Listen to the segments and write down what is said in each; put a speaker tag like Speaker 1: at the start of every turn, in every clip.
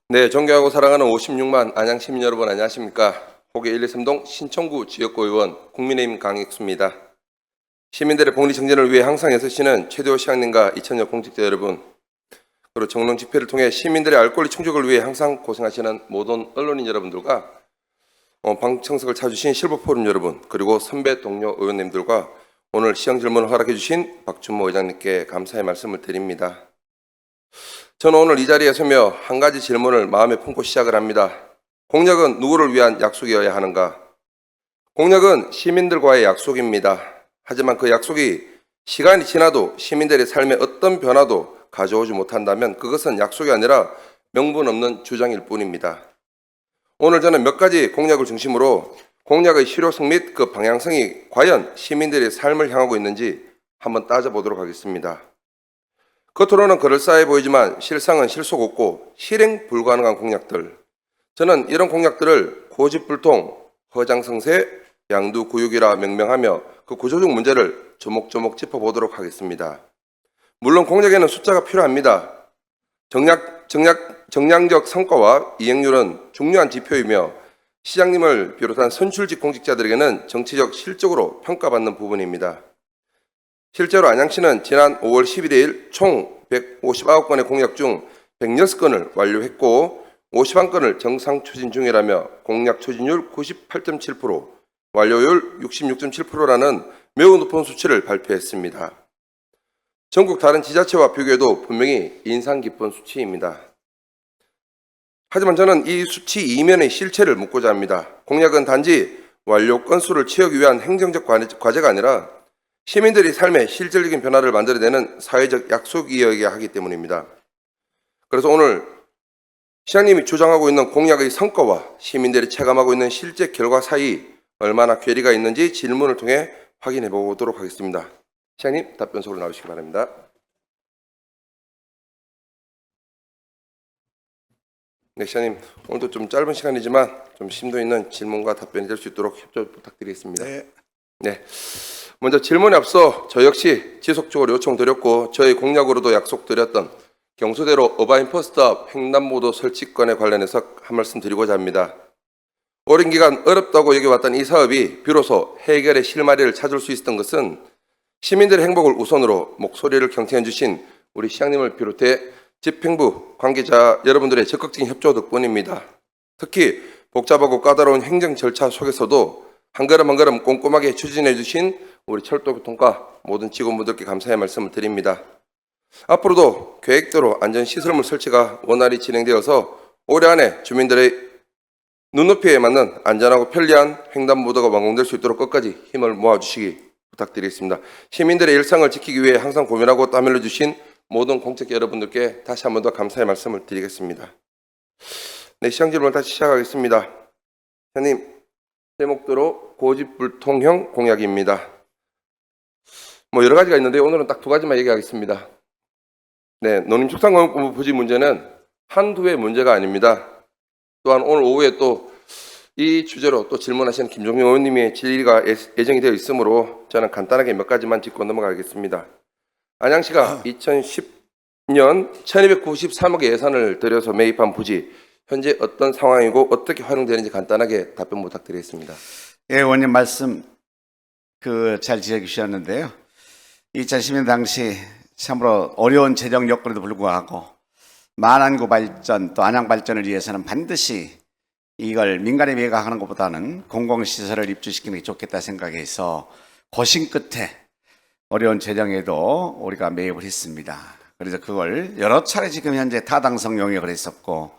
Speaker 1: 네, 존경하고 사랑하는 56만 안양 시민 여러분 안녕하십니까? 호계 1, 2, 3동 신청구 지역구 의원 국민의힘 강익수입니다. 시민들의 복리 정진을 위해 항상 애쓰시는 최대호 시장님과 이천여 공직자 여러분, 그리고 정론 집회를 통해 시민들의 알 권리 충족을 위해 항상 고생하시는 모든 언론인 여러분들과 방청석을 찾아주신 실버포럼 여러분, 그리고 선배 동료 의원님들과 오늘 시정 질문을 허락해 주신 박준모 의장님께 감사의 말씀을 드립니다. 저는 오늘 이 자리에 서며 한 가지 질문을 마음에 품고 시작을 합니다. 공약은 누구를 위한 약속이어야 하는가? 공약은 시민들과의 약속입니다. 하지만 그 약속이 시간이 지나도 시민들의 삶에 어떤 변화도 가져오지 못한다면 그것은 약속이 아니라 명분 없는 주장일 뿐입니다. 오늘 저는 몇 가지 공약을 중심으로 공약의 실효성 및 그 방향성이 과연 시민들의 삶을 향하고 있는지 한번 따져보도록 하겠습니다. 겉으로는 그럴싸해 보이지만 실상은 실속 없고 실행 불가능한 공약들. 저는 이런 공약들을 고집불통, 허장성세, 양두구육이라 명명하며 그 구조적 문제를 조목조목 짚어보도록 하겠습니다. 물론 공약에는 숫자가 필요합니다. 정량적 성과와 이행률은 중요한 지표이며 시장님을 비롯한 선출직 공직자들에게는 정치적 실적으로 평가받는 부분입니다. 실제로 안양시는 지난 5월 11일 총 159건의 공약 중 106건을 완료했고 51건을 정상 추진 중이라며 공약 추진율 98.7%, 완료율 66.7%라는 매우 높은 수치를 발표했습니다. 전국 다른 지자체와 비교해도 분명히 인상 깊은 수치입니다. 하지만 저는 이 수치 이면의 실체를 묻고자 합니다. 공약은 단지 완료 건수를 채우기 위한 행정적 과제가 아니라 시민들의 삶에 실질적인 변화를 만들어내는 사회적 약속이어야 하기 때문입니다. 그래서 오늘 시장님이 주장하고 있는 공약의 성과와 시민들이 체감하고 있는 실제 결과 사이 얼마나 괴리가 있는지 질문을 통해 확인해 보도록 하겠습니다. 시장님, 답변서로 나오시기 바랍니다. 네, 시장님, 오늘도 좀 짧은 시간이지만 좀 심도 있는 질문과 답변이 될 수 있도록 협조 부탁드리겠습니다. 네. 먼저 질문에 앞서 저 역시 지속적으로 요청드렸고 저희 공약으로도 약속드렸던 경수대로 어바인퍼스트업 횡단보도 설치건에 관련해서 한 말씀 드리고자 합니다. 오랜 기간 어렵다고 여겨왔던 이 사업이 비로소 해결의 실마리를 찾을 수 있었던 것은 시민들의 행복을 우선으로 목소리를 경청해 주신 우리 시장님을 비롯해 집행부 관계자 여러분들의 적극적인 협조 덕분입니다. 특히 복잡하고 까다로운 행정 절차 속에서도 한 걸음 한 걸음 꼼꼼하게 추진해 주신 우리 철도교통과 모든 직원분들께 감사의 말씀을 드립니다. 앞으로도 계획대로 안전시설물 설치가 원활히 진행되어서 올해 안에 주민들의 눈높이에 맞는 안전하고 편리한 횡단보도가 완공될 수 있도록 끝까지 힘을 모아주시기 부탁드리겠습니다. 시민들의 일상을 지키기 위해 항상 고민하고 땀 흘려주신 모든 공직자 여러분들께 다시 한 번 더 감사의 말씀을 드리겠습니다. 네, 시장 질문 다시 시작하겠습니다. 회장님, 제목대로 고집불통형 공약입니다. 여러 가지가 있는데 오늘은 딱 두 가지만 얘기하겠습니다. 네, 농림축산공업 부지 문제는 한두 해 문제가 아닙니다. 또한 오늘 오후에 또 이 주제로 또 질문하신 김종민 의원님의 질의가 예정이 되어 있으므로 저는 간단하게 몇 가지만 짚고 넘어가겠습니다. 안양시가 2010년 1293억의 예산을 들여서 매입한 부지 현재 어떤 상황이고 어떻게 활용되는지 간단하게 답변 부탁드리겠습니다.
Speaker 2: 예, 의원님 말씀 잘 지적해 주셨는데요. 2010년 당시 참으로 어려운 재정 여건에도 불구하고 만안구 발전 또 안양 발전을 위해서는 반드시 이걸 민간에 매각하는 것보다는 공공시설을 입주시키는 게 좋겠다 생각해서 고심 끝에 어려운 재정에도 우리가 매입을 했습니다. 그래서 그걸 여러 차례 지금 현재 타당성 용역을 했었고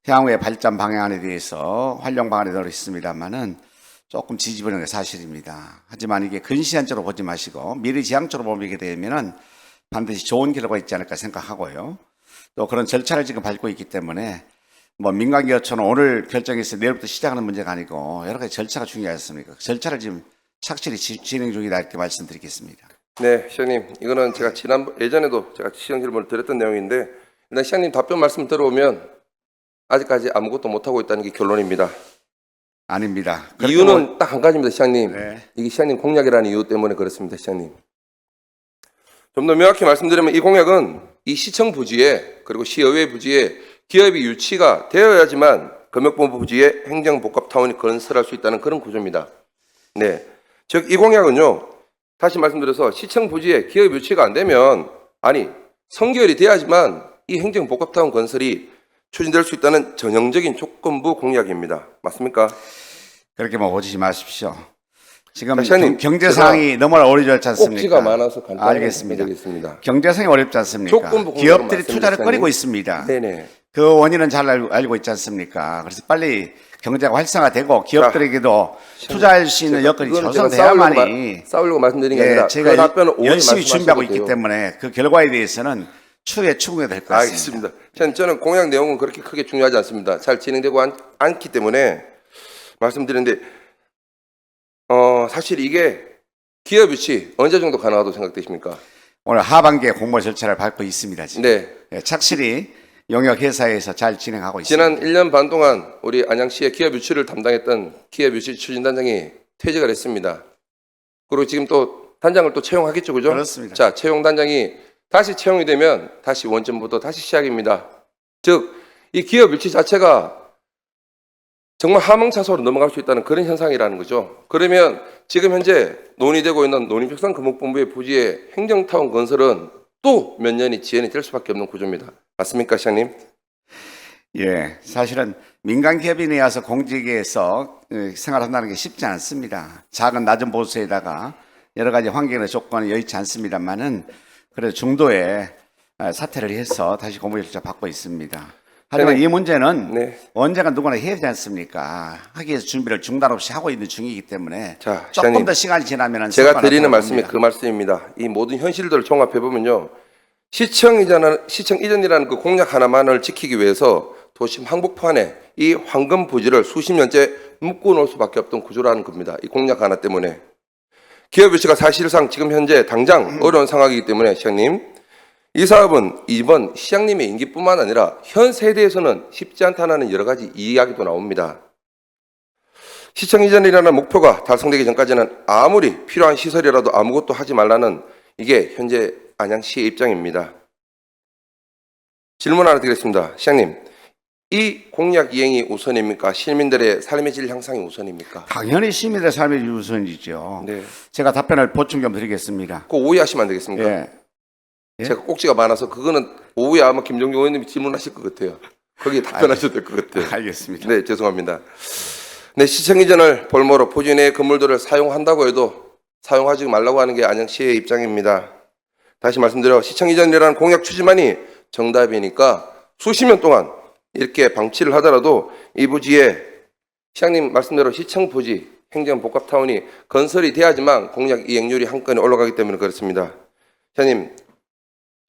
Speaker 2: 향후의 발전 방향에 대해서 활용 방안에 넣었습니다만은 조금 지지부는 게 사실입니다. 하지만 이게 근시안적으로 보지 마시고 미래지향적으로 보게 되면은 반드시 좋은 결과가 있지 않을까 생각하고요. 또 그런 절차를 지금 밟고 있기 때문에 민간기업처럼 오늘 결정해서 내일부터 시작하는 문제가 아니고 여러 가지 절차가 중요하지 않습니까? 절차를 지금 착실히 진행 중이다 이렇게 말씀드리겠습니다.
Speaker 1: 네, 시장님, 이거는 제가 예전에도 제가 시장 질문을 드렸던 내용인데 일단 시장님 답변 말씀 들어오면 아직까지 아무것도 못하고 있다는 게 결론입니다.
Speaker 2: 아닙니다.
Speaker 1: 이유는 딱 한 가지입니다, 시장님.
Speaker 2: 네.
Speaker 1: 이게 시장님 공약이라는 이유 때문에 그렇습니다, 시장님. 좀 더 명확히 말씀드리면 이 공약은 이 시청 부지에 그리고 시의회 부지에 기업이 유치가 되어야지만 금융본부 부지에 행정복합타운이 건설할 수 있다는 그런 구조입니다. 네, 즉 이 공약은요. 다시 말씀드려서 시청 부지에 기업 유치가 안 되면 성결이 돼야지만 이 행정복합타운 건설이 추진될 수 있다는 전형적인 조건부 공약입니다. 맞습니까?
Speaker 2: 그렇게 보지 마십시오. 지금
Speaker 1: 시장님,
Speaker 2: 경제 상황이 너무 어려워졌지 않습니까?
Speaker 1: 꼭지가 많아서 간단히
Speaker 2: 알겠습니다.
Speaker 1: 말씀드리겠습니다.
Speaker 2: 경제 상황이 어렵지 않습니까?
Speaker 1: 조건부 공약으로
Speaker 2: 기업들이 투자를
Speaker 1: 말씀드렸잖아요.
Speaker 2: 꺼리고 있습니다.
Speaker 1: 네네.
Speaker 2: 그 원인은 잘 알고 있지 않습니까? 그래서 빨리 경제가 활성화되고 기업들에게도 투자할 수 있는 여건이
Speaker 1: 그거는 제가
Speaker 2: 조성돼야만이
Speaker 1: 싸우려고 말씀드린 게 아니라 그
Speaker 2: 제가
Speaker 1: 답변을 오늘
Speaker 2: 열심히 준비하고
Speaker 1: 말씀하셔도
Speaker 2: 있기
Speaker 1: 돼요.
Speaker 2: 때문에 그 결과에 대해서는 추후에 추궁해야 될 것 같습니다.
Speaker 1: 알겠습니다. 저는 공약 내용은 그렇게 크게 중요하지 않습니다. 잘 진행되고 않기 때문에 말씀드리는데 사실 이게 기업 유치 언제 정도 가능하다고 생각되십니까?
Speaker 2: 오늘 하반기에 공모 절차를 밟고 있습니다. 지금.
Speaker 1: 네.
Speaker 2: 착실히 용역 회사에서 잘 진행하고 있습니다.
Speaker 1: 지난 1년 반 동안 우리 안양시의 기업 유치를 담당했던 기업 유치 추진단장이 퇴직을 했습니다. 그리고 지금 또 단장을 또 채용하겠죠, 그죠?
Speaker 2: 그렇습니다.
Speaker 1: 자, 채용 단장이 다시 채용이 되면 다시 원점부터 다시 시작입니다. 즉, 이 기업 유치 자체가 정말 하망차소로 넘어갈 수 있다는 그런 현상이라는 거죠. 그러면 지금 현재 논의되고 있는 농림축산금융본부의 부지의 행정타운 건설은 또 몇 년이 지연이 될 수밖에 없는 구조입니다. 맞습니까, 시장님?
Speaker 2: 예, 사실은 민간 기업이 내와서 공직에서 생활한다는 게 쉽지 않습니다. 작은 낮은 보수에다가 여러 가지 환경의 조건이 여의치 않습니다만은 그래도 중도에 사퇴를 해서 다시 공모 절차 받고 있습니다. 하지만 이 문제는
Speaker 1: 네.
Speaker 2: 언젠가 누구나 해야 되지 않습니까? 하기 위해서 준비를 중단 없이 하고 있는 중이기 때문에
Speaker 1: 자,
Speaker 2: 조금
Speaker 1: 시장님,
Speaker 2: 더 시간이 지나면
Speaker 1: 제가 드리는 말씀이 그 말씀입니다. 이 모든 현실들을 종합해 보면요, 시청 이전이라는 그 공약 하나만을 지키기 위해서 도심 한복판에 이 황금 부지를 수십 년째 묶어 놓을 수밖에 없던 구조라는 겁니다. 이 공약 하나 때문에 기업 유치가 사실상 지금 현재 당장 어려운 상황이기 때문에 시장님, 이 사업은 이번 시장님의 임기뿐만 아니라 현 세대에서는 쉽지 않다는 여러 가지 이야기도 나옵니다. 시청 이전이라는 목표가 달성되기 전까지는 아무리 필요한 시설이라도 아무것도 하지 말라는 이게 현재 안양시의 입장입니다. 질문 하나 드리겠습니다. 시장님, 이 공약 이행이 우선입니까? 시민들의 삶의 질 향상이 우선입니까?
Speaker 2: 당연히 시민의 삶의 우선이죠.
Speaker 1: 네.
Speaker 2: 제가 답변을 보충 좀 드리겠습니다.
Speaker 1: 꼭 오해하시면 안 되겠습니까?
Speaker 2: 예. 예?
Speaker 1: 제가 꼭지가 많아서 그거는 오후에 아마 김종경 의원님이 질문하실 것 같아요. 거기에 답변하셔도 될 것 같아요.
Speaker 2: 알겠습니다.
Speaker 1: 네, 죄송합니다. 네, 시청 이전을 볼모로 부지 내 건물들을 사용한다고 해도 사용하지 말라고 하는 게 안양시의 입장입니다. 다시 말씀드려 시청 이전이라는 공약 추진만이 정답이니까 수십 년 동안 이렇게 방치를 하더라도 이 부지에 시장님 말씀대로 시청 부지 행정복합타운이 건설이 돼야지만 공약 이행률이 한 건에 올라가기 때문에 그렇습니다. 시장님,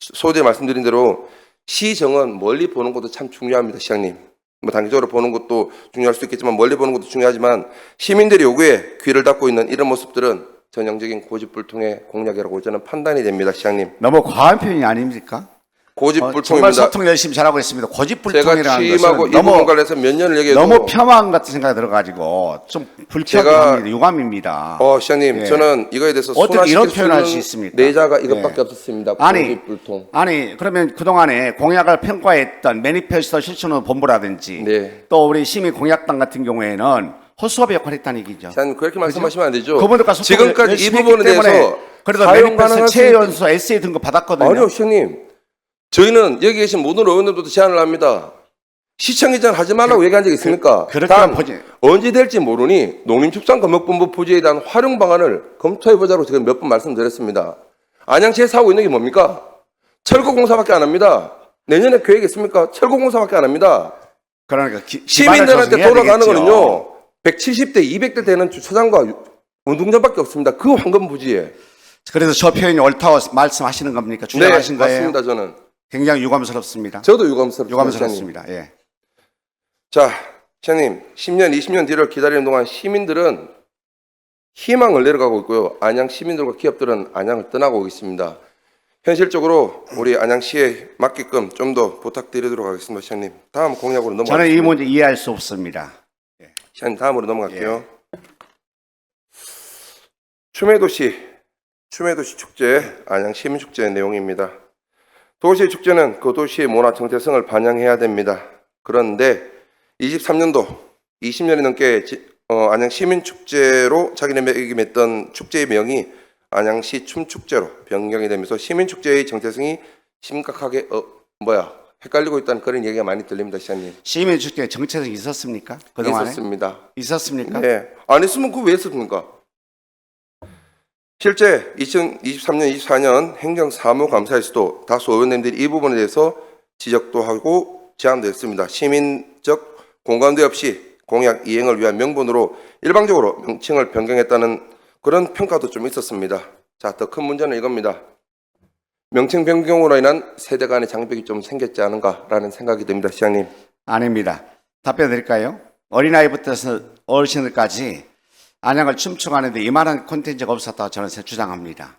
Speaker 1: 소재 말씀드린 대로 시정은 멀리 보는 것도 참 중요합니다. 시장님, 뭐 단기적으로 보는 것도 중요할 수 있겠지만 멀리 보는 것도 중요하지만 시민들의 요구에 귀를 닫고 있는 이런 모습들은 전형적인 고집불통의 공약이라고 저는 판단이 됩니다. 시장님,
Speaker 2: 너무 과한 표현이 아닙니까? 정말
Speaker 1: 고집불통입니다.
Speaker 2: 소통 열심히 잘하고 있습니다.
Speaker 1: 제가
Speaker 2: 고집불통이라는
Speaker 1: 취임하고
Speaker 2: 것은
Speaker 1: 이 부분 관련해서 몇 년을 얘기해도
Speaker 2: 너무 폄하한 같은 생각이 들어가지고 좀 불쾌합니다. 유감입니다.
Speaker 1: 시장님,
Speaker 2: 예.
Speaker 1: 저는 이거에 대해서
Speaker 2: 어떻게 이런
Speaker 1: 순화시킬
Speaker 2: 표현할
Speaker 1: 수
Speaker 2: 수
Speaker 1: 있는
Speaker 2: 있습니까?
Speaker 1: 내자가 이것밖에
Speaker 2: 예.
Speaker 1: 없었습니다.
Speaker 2: 아니,
Speaker 1: 고집불통.
Speaker 2: 아니 그러면 그동안에 공약을 평가했던 매니페스토 실천후 본부라든지
Speaker 1: 네.
Speaker 2: 또 우리 시민공약당 같은 경우에는 허수아비 역할을 했다는 얘기죠.
Speaker 1: 시장님, 그렇게 말씀하시면 안 되죠.
Speaker 2: 그분들과 소통을
Speaker 1: 지금까지 이
Speaker 2: 열심히
Speaker 1: 부분에
Speaker 2: 했기 때문에
Speaker 1: 대해서
Speaker 2: 그래도
Speaker 1: 사용
Speaker 2: 매니페스토
Speaker 1: 가능할 수
Speaker 2: 최연소 SA 등급 받았거든요.
Speaker 1: 아니요, 시장님. 저희는 여기 계신 모든 의원들도 제안을 합니다. 시청 이전 하지 말라고 얘기한 적이 있습니까?
Speaker 2: 그렇게만
Speaker 1: 단
Speaker 2: 보지.
Speaker 1: 언제 될지 모르니 농림축산검역본부 부지에 대한 활용 방안을 검토해보자고 제가 몇 번 말씀드렸습니다. 안양시에서 하고 있는 게 뭡니까? 철거공사밖에 안 합니다. 내년에 계획 있습니까? 철거공사밖에 안 합니다.
Speaker 2: 그러니까
Speaker 1: 시민들한테 돌아가는
Speaker 2: 되겠죠.
Speaker 1: 거는요, 170대, 200대 되는 주차장과 운동장밖에 없습니다. 그 황금 부지에.
Speaker 2: 그래서 저 표현이 옳다고 말씀하시는 겁니까?
Speaker 1: 네,
Speaker 2: 주장하신 거예요?
Speaker 1: 맞습니다. 저는.
Speaker 2: 굉장히 유감스럽습니다.
Speaker 1: 저도 유감스럽습니다.
Speaker 2: 유감스럽습니다. 예.
Speaker 1: 자, 시장님, 10년, 20년 뒤를 기다리는 동안 시민들은 희망을 내려가고 있고요. 안양 시민들과 기업들은 안양을 떠나고 있습니다. 현실적으로 우리 안양시에 맞게끔 좀 더 부탁드리도록 하겠습니다. 시장님, 다음 공약으로 넘어가겠습니다.
Speaker 2: 저는 이 문제 이해할 수 없습니다.
Speaker 1: 시장님, 다음으로 넘어갈게요. 추매도시 축제, 안양 시민축제 내용입니다. 도시 축제는 그 도시의 문화 정체성을 반영해야 됩니다. 그런데 23년도 20년이 넘게 안양 시민축제로 자기네에게 맺던 축제의 명이 안양시 춤축제로 변경이 되면서 시민축제의 정체성이 심각하게 헷갈리고 있다는 그런 얘기가 많이 들립니다, 시장님.
Speaker 2: 시민축제 정체성이 있었습니까? 그동안에?
Speaker 1: 있었습니다.
Speaker 2: 있었습니까?
Speaker 1: 네. 안 했으면 그거 왜 했습니까? 실제 2023년, 24년 행정사무감사에서도 다수 의원님들이 이 부분에 대해서 지적도 하고 제안도 했습니다. 시민적 공감대 없이 공약 이행을 위한 명분으로 일방적으로 명칭을 변경했다는 그런 평가도 좀 있었습니다. 자, 더 큰 문제는 이겁니다. 명칭 변경으로 인한 세대 간의 장벽이 좀 생겼지 않은가라는 생각이 듭니다, 시장님.
Speaker 2: 아닙니다. 답변 드릴까요? 어린아이부터 어르신들까지 안양을 춤추가는데 이만한 콘텐츠가 없었다고 저는 주장합니다.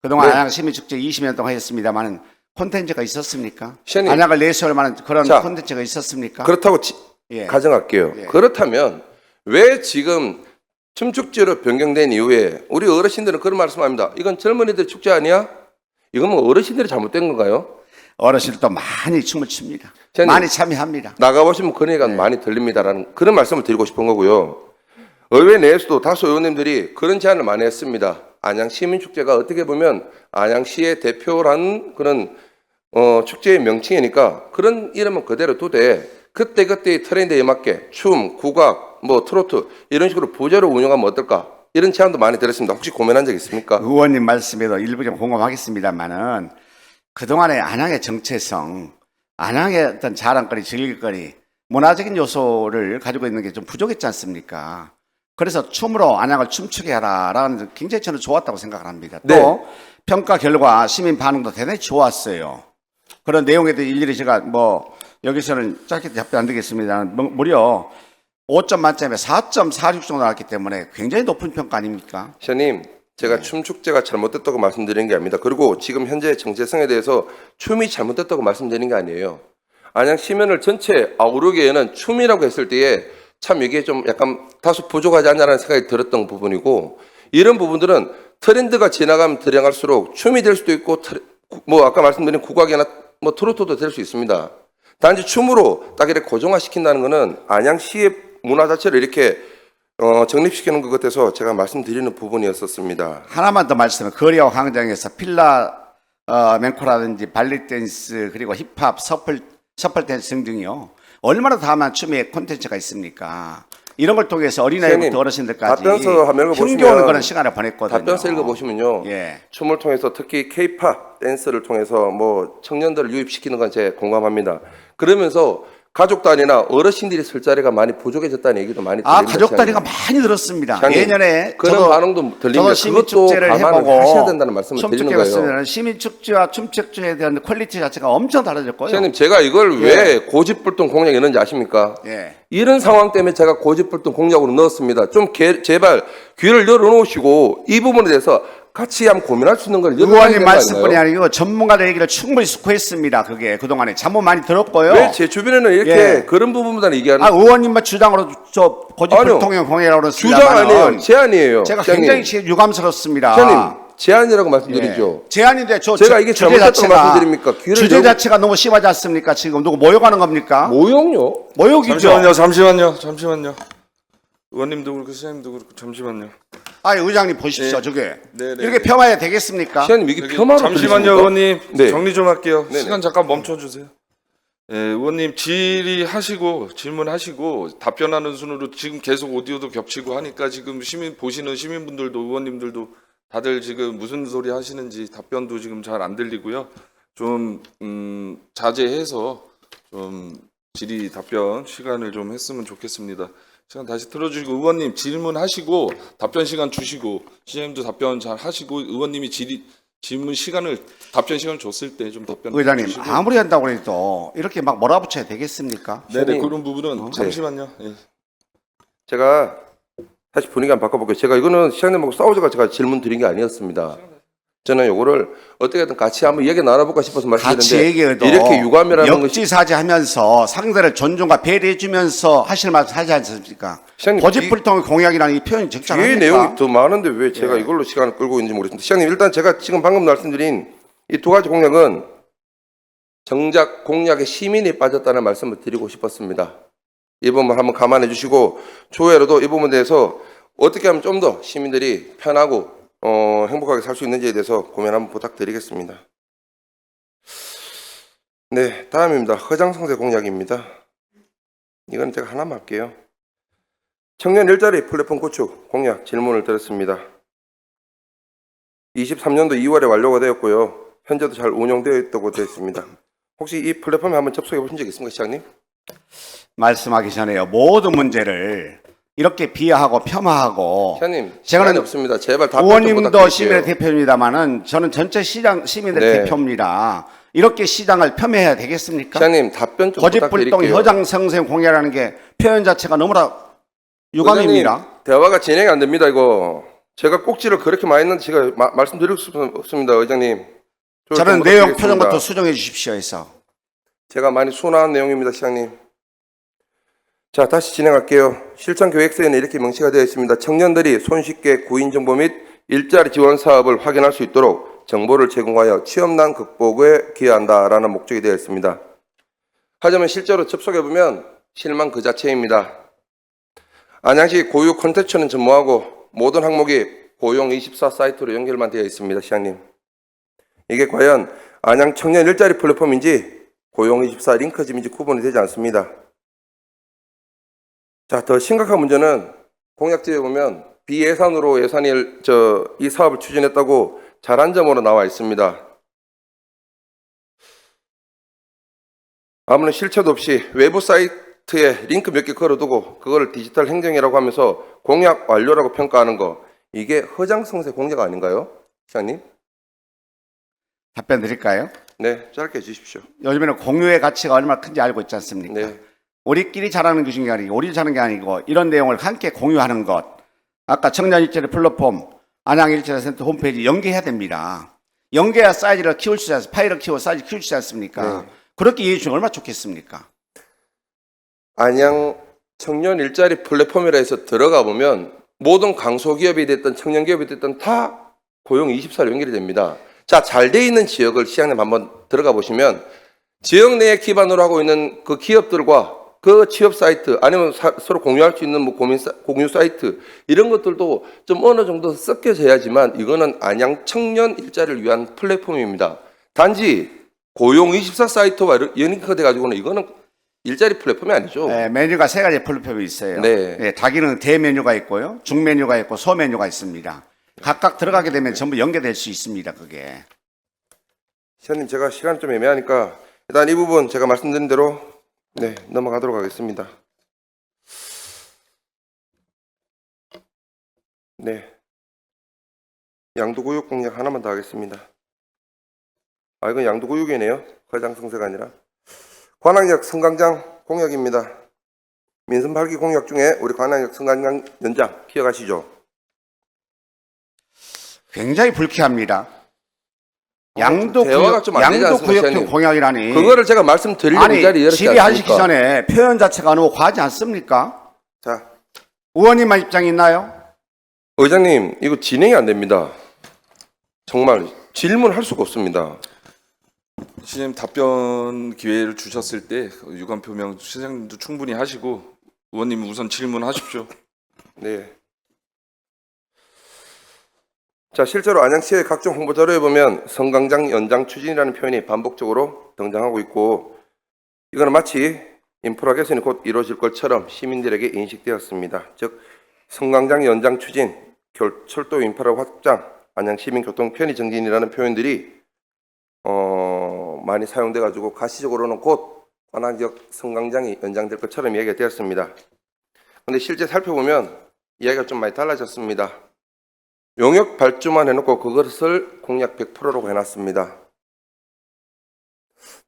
Speaker 2: 그동안
Speaker 1: 네.
Speaker 2: 안양 시민축제 20년 동안 했습니다만 콘텐츠가 있었습니까?
Speaker 1: 시장님.
Speaker 2: 안양을 내세울 만한 그런
Speaker 1: 자,
Speaker 2: 콘텐츠가 있었습니까?
Speaker 1: 그렇다고
Speaker 2: 예.
Speaker 1: 가정할게요.
Speaker 2: 예.
Speaker 1: 그렇다면 왜 지금 춤축제로 변경된 이후에 우리 어르신들은 그런 말씀합니다. 이건 젊은이들 축제 아니야? 이건 뭐 어르신들이 잘못된 건가요?
Speaker 2: 어르신들도 많이 춤을 춥니다.
Speaker 1: 시장님.
Speaker 2: 많이 참여합니다.
Speaker 1: 나가보시면 그런 얘기가 많이 들립니다라는 그런 말씀을 드리고 싶은 거고요. 의회 내에서도 다수 의원님들이 그런 제안을 많이 했습니다. 안양 시민축제가 어떻게 보면 안양시의 대표라는 그런 축제의 명칭이니까 그런 이름은 그대로 두되 그때그때의 트렌드에 맞게 춤, 국악, 트로트 이런 식으로 부제로 운영하면 어떨까? 이런 제안도 많이 들었습니다. 혹시 고민한 적 있습니까?
Speaker 2: 의원님 말씀에도 일부 좀 공감하겠습니다만은 그동안의 안양의 정체성, 안양의 어떤 자랑거리, 즐길거리, 문화적인 요소를 가지고 있는 게 좀 부족했지 않습니까? 그래서 춤으로 안양을 춤추게 하라라는 굉장히 저는 좋았다고 생각을 합니다. 또
Speaker 1: 네.
Speaker 2: 평가 결과 시민 반응도 대단히 좋았어요. 그런 내용에도 일일이 제가 여기서는 짧게 답변 안 드리겠습니다. 무려 5점 만점에 4.46 정도 나왔기 때문에 굉장히 높은 평가 아닙니까?
Speaker 1: 시장님, 제가 춤축제가 잘못됐다고 말씀드리는 게 아닙니다. 그리고 지금 현재 정체성에 대해서 춤이 잘못됐다고 말씀드리는 게 아니에요. 안양 시민을 전체 아우르기에는 춤이라고 했을 때에 참 이게 좀 약간 다소 부족하지 않냐라는 생각이 들었던 부분이고 이런 부분들은 트렌드가 지나가면 들어갈수록 춤이 될 수도 있고 아까 말씀드린 국악이나 트로트도 될 수 있습니다. 단지 춤으로 딱 이렇게 고정화시킨다는 것은 안양시의 문화 자체를 이렇게 정립시키는 것 같아서 제가 말씀드리는 부분이었었습니다.
Speaker 2: 하나만 더 말씀을 거리와 광장에서 멘코라든지 발리 댄스 그리고 힙합, 셔플 댄스 등등이요. 얼마나 다양한 춤의 콘텐츠가 있습니까? 이런 걸 통해서 어린아이부터 어르신들까지
Speaker 1: 답변서 화면을
Speaker 2: 힘겨우는
Speaker 1: 보시면
Speaker 2: 그런 시간을 보냈거든요.
Speaker 1: 답변서 읽어보시면요.
Speaker 2: 예.
Speaker 1: 춤을 통해서 특히 K-팝 댄스를 통해서 청년들을 유입시키는 건 제가 공감합니다. 그러면서 가족 단위나 어르신들이 쓸 자리가 많이 부족해졌다는 얘기도 많이 들립니다.
Speaker 2: 가족 단위가 많이 들었습니다.
Speaker 1: 시장님,
Speaker 2: 예년에
Speaker 1: 그런 반응도 들립니다.
Speaker 2: 시민축제를
Speaker 1: 그것도 감안을
Speaker 2: 해보고
Speaker 1: 하셔야 된다는 말씀을 드리는 거예요.
Speaker 2: 춤축제가 시민축제와 춤축제에 대한 퀄리티 자체가 엄청 달라졌고요.
Speaker 1: 시장님, 제가 이걸 왜 고집불통 공약에 넣는지 아십니까?
Speaker 2: 예.
Speaker 1: 이런 상황 때문에 제가 고집불통 공약으로 넣었습니다. 좀 제발 귀를 열어놓으시고 이 부분에 대해서 같이 한번 고민할 수 있는 걸
Speaker 2: 의원님 말씀뿐이 아니고 전문가들 얘기를 충분히 숙고했습니다. 그게 그동안에 잠못 많이 들었고요.
Speaker 1: 왜 제 주변에는 이렇게 그런 부분보다는 얘기하는
Speaker 2: 의원님만 주장으로 고집불통의 공약이라고 그랬습니다.
Speaker 1: 주장 아니에요. 제안이에요.
Speaker 2: 제가
Speaker 1: 시장님.
Speaker 2: 굉장히 유감스럽습니다.
Speaker 1: 시장님, 제안이라고 말씀드리죠.
Speaker 2: 제안인데
Speaker 1: 제가 이게 잘못됐다고 말씀드립니까?
Speaker 2: 주제 자체가 너무 심하지 않습니까? 지금 누구 모욕하는 겁니까?
Speaker 1: 모욕요?
Speaker 2: 모욕이죠.
Speaker 3: 잠시만요. 의원님도 그렇고 시장님도 그렇고 잠시만요.
Speaker 2: 의장님 보십시오.
Speaker 3: 네.
Speaker 2: 저게
Speaker 3: 네.
Speaker 2: 이렇게 폄하해야 되겠습니까?
Speaker 1: 시장님, 이게
Speaker 3: 여기
Speaker 1: 폄하로
Speaker 3: 잠시만요,
Speaker 1: 들리십니까?
Speaker 3: 의원님.
Speaker 1: 네.
Speaker 3: 정리 좀 할게요.
Speaker 1: 네네.
Speaker 3: 시간 잠깐 멈춰 주세요. 의원님 질의하시고 질문하시고 답변하는 순으로 지금 계속 오디오도 겹치고 하니까 지금 보시는 시민분들도 의원님들도 다들 지금 무슨 소리 하시는지 답변도 지금 잘 안 들리고요. 좀 자제해서 좀 질의 답변 시간을 좀 했으면 좋겠습니다. 시간 다시 틀어주시고 의원님 질문하시고 답변 시간 주시고 시장님도 답변 잘 하시고 의원님이 질문 시간을 답변 시간을 줬을 때 좀 답변
Speaker 2: 의장님
Speaker 3: 주시고.
Speaker 2: 아무리 한다고 해도 이렇게 막 몰아붙여야 되겠습니까?
Speaker 3: 네네
Speaker 1: 시장님.
Speaker 3: 그런 부분은 잠시만요. 예.
Speaker 1: 제가 다시 분위기 한번 바꿔볼게요. 제가 이거는 시장님하고 싸우자가 제가 질문 드린 게 아니었습니다. 저는 요거를 어떻게든 같이 한번 얘기 나눠볼까 싶어서
Speaker 2: 같이
Speaker 1: 말씀드렸는데
Speaker 2: 얘기해도
Speaker 1: 이렇게 유감이라는 것이
Speaker 2: 역지사지하면서 상대를 존중과 배려해주면서 하실 말씀 하지 않습니까?
Speaker 1: 시장님,
Speaker 2: 고집불통의 공약이라는 이 표현이
Speaker 1: 뒤에
Speaker 2: 적절합니까?
Speaker 1: 내용이 더 많은데 왜 제가 이걸로 시간을 끌고 있는지 모르겠습니다. 시장님, 일단 제가 지금 방금 말씀드린 이 두 가지 공약은 정작 공약에 시민이 빠졌다는 말씀을 드리고 싶었습니다. 이 부분 한번 감안해 주시고 추후에라도 이 부분에 대해서 어떻게 하면 좀 더 시민들이 편하고 행복하게 살 수 있는지에 대해서 고민 한번 부탁드리겠습니다. 네, 다음입니다. 허장성세 공약입니다. 이건 제가 하나만 할게요. 청년 일자리 플랫폼 구축 공약 질문을 드렸습니다. 23년도 2월에 완료가 되었고요. 현재도 잘 운영되어 있다고 되어 있습니다. 혹시 이 플랫폼에 한번 접속해 보신 적 있습니까, 시장님?
Speaker 2: 말씀하기 전에요. 모든 문제를 이렇게 비하하고 폄하하고
Speaker 1: 시장님,
Speaker 2: 제가는
Speaker 1: 시간이 없습니다. 제발 답변 좀
Speaker 2: 의원님도
Speaker 1: 부탁드릴게요.
Speaker 2: 시민의 대표입니다만은 저는 전체 시민의
Speaker 1: 네.
Speaker 2: 대표입니다. 이렇게 시장을 폄훼해야 되겠습니까?
Speaker 1: 시장님, 답변 좀
Speaker 2: 고집불통
Speaker 1: 부탁드릴게요.
Speaker 2: 허장성생 공약이라는 게 표현 자체가 너무나 유감입니다.
Speaker 1: 의장님, 대화가 진행이 안 됩니다, 이거. 제가 꼭지를 그렇게 많이 했는데 제가 말씀드릴 수 없습니다, 의장님.
Speaker 2: 저는
Speaker 1: 좀
Speaker 2: 내용
Speaker 1: 부탁드리겠습니다.
Speaker 2: 표정부터 수정해 주십시오 해서.
Speaker 1: 제가 많이 순화한 내용입니다, 시장님. 자, 다시 진행할게요. 실천 계획서에는 이렇게 명시가 되어 있습니다. 청년들이 손쉽게 구인 정보 및 일자리 지원 사업을 확인할 수 있도록 정보를 제공하여 취업난 극복에 기여한다라는 목적이 되어 있습니다. 하지만 실제로 접속해보면 실망 그 자체입니다. 안양시 고유 콘텐츠는 전무하고 모든 항목이 고용24 사이트로 연결만 되어 있습니다, 시장님. 이게 과연 안양 청년 일자리 플랫폼인지 고용24 링크짐인지 구분이 되지 않습니다. 자, 더 심각한 문제는 공약지에 보면 비예산으로 이 사업을 추진했다고 잘한 점으로 나와 있습니다. 아무런 실체도 없이 외부 사이트에 링크 몇 개 걸어두고 그거를 디지털 행정이라고 하면서 공약 완료라고 평가하는 거, 이게 허장성세 공약 아닌가요, 시장님?
Speaker 2: 답변 드릴까요?
Speaker 1: 네, 짧게 해주십시오.
Speaker 2: 요즘에는 공유의 가치가 얼마나 큰지 알고 있지 않습니까?
Speaker 1: 네.
Speaker 2: 우리끼리 잘하는 것이 아니고 우리 잘하는 게 아니고 이런 내용을 함께 공유하는 것. 아까 청년일자리 플랫폼 안양일자리센터 홈페이지 연계해야 됩니다. 연계해야 사이즈를 키울 수 있지 않습니까? 파일을 키워 사이즈 키울 수 있지 않습니까?
Speaker 1: 네.
Speaker 2: 그렇게 이해 주면 얼마나 좋겠습니까?
Speaker 1: 안양 청년 일자리 플랫폼이라 해서 들어가 보면 모든 강소기업이 됐든 청년기업이 됐든 다 고용24로 연결이 됩니다. 자, 잘 돼 있는 지역을 시장님 한번 들어가 보시면 지역 내에 기반으로 하고 있는 그 기업들과 그 취업 사이트 아니면 서로 공유할 수 있는 뭐 공유 사이트 이런 것들도 좀 어느 정도 섞여져야지만 이거는 안양 청년 일자리를 위한 플랫폼입니다. 단지 고용24 사이트와 연결돼 가지고는 이거는 일자리 플랫폼이 아니죠.
Speaker 2: 네, 메뉴가 세 가지 플랫폼이 있어요.
Speaker 1: 네.
Speaker 2: 네, 닭이는 대메뉴가 있고요, 중메뉴가 있고 소메뉴가 있습니다. 각각 들어가게 되면 전부 연계될 수 있습니다. 그게.
Speaker 1: 시장님, 제가 시간이 좀 애매하니까 일단 이 부분 제가 말씀드린 대로 네, 넘어가도록 하겠습니다. 네, 양도구역 공약 하나만 더 하겠습니다. 아, 이건 양도구역이네요. 허장성세가 아니라. 관악역 승강장 공약입니다. 민선 8기 공약 중에 우리 관악역 승강장 연장 기억하시죠?
Speaker 2: 굉장히 불쾌합니다.
Speaker 1: 대화가 좀안 되지 않습니까,
Speaker 2: 양도구역
Speaker 1: 시장님?
Speaker 2: 공약이라니.
Speaker 1: 그거를 제가 말씀드리려고 이
Speaker 2: 아니,
Speaker 1: 자리에 열었지
Speaker 2: 질의하시기
Speaker 1: 않습니까?
Speaker 2: 전에 표현 자체가 너무 과하지 않습니까?
Speaker 1: 자,
Speaker 2: 의원님만 입장이 있나요?
Speaker 1: 의장님, 이거 진행이 안 됩니다. 정말 질문할 수가 없습니다.
Speaker 3: 시장님 답변 기회를 주셨을 때 유감 표명 시장님도 충분히 하시고 의원님 우선 질문하십시오.
Speaker 1: 네. 자, 실제로 안양시의 각종 홍보 자료에 보면 성강장 연장 추진이라는 표현이 반복적으로 등장하고 있고 이거는 마치 인프라 개선이 곧 이루어질 것처럼 시민들에게 인식되었습니다. 즉 성강장 연장 추진, 철도 인프라 확장, 안양 시민 교통 편의 정진이라는 표현들이 많이 사용돼 가지고 가시적으로는 곧 관악역 성강장이 연장될 것처럼 이야기가 되었습니다. 그런데 실제 살펴보면 이야기가 좀 많이 달라졌습니다. 용역 발주만 해놓고 그것을 공약 100%라고 해놨습니다.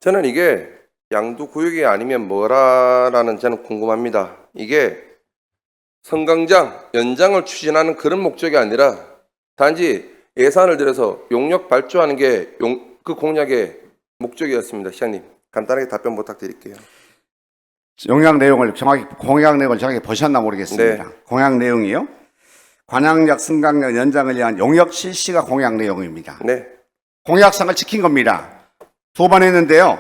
Speaker 1: 저는 이게 양도구역이 아니면 뭐라라는 저는 궁금합니다. 이게 성강장 연장을 추진하는 그런 목적이 아니라 단지 예산을 들여서 용역 발주하는 게 그 공약의 목적이었습니다. 시장님, 간단하게 답변 부탁드릴게요.
Speaker 2: 공약 내용을 정확히 보셨나 모르겠습니다.
Speaker 1: 네.
Speaker 2: 공약 내용이요? 관악역 승강역 연장을 위한 용역 실시가 공약 내용입니다.
Speaker 1: 네.
Speaker 2: 공약상을 지킨 겁니다. 2번 했는데요.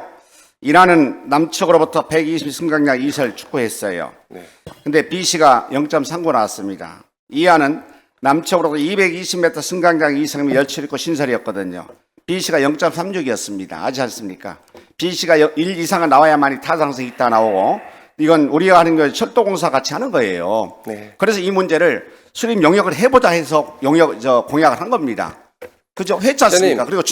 Speaker 2: 이란은 남측으로부터 120 승강장 이설 축구했어요.
Speaker 1: 네.
Speaker 2: 근데 B씨가 0.39 나왔습니다. 이안은 남측으로부터 220m 승강장 이설이 열출입구 신설이었거든요. B씨가 0.36이었습니다. 아지 않습니까? B씨가 1 이상은 나와야만이 타당성이 있다 나오고, 이건 우리가 하는 게 철도공사 같이 하는 거예요.
Speaker 1: 네.
Speaker 2: 그래서 이 문제를 수립 용역을 해보자 해서 공약을 한 겁니다. 그죠? 했지 않습니까?
Speaker 1: 시장님,
Speaker 2: 그리고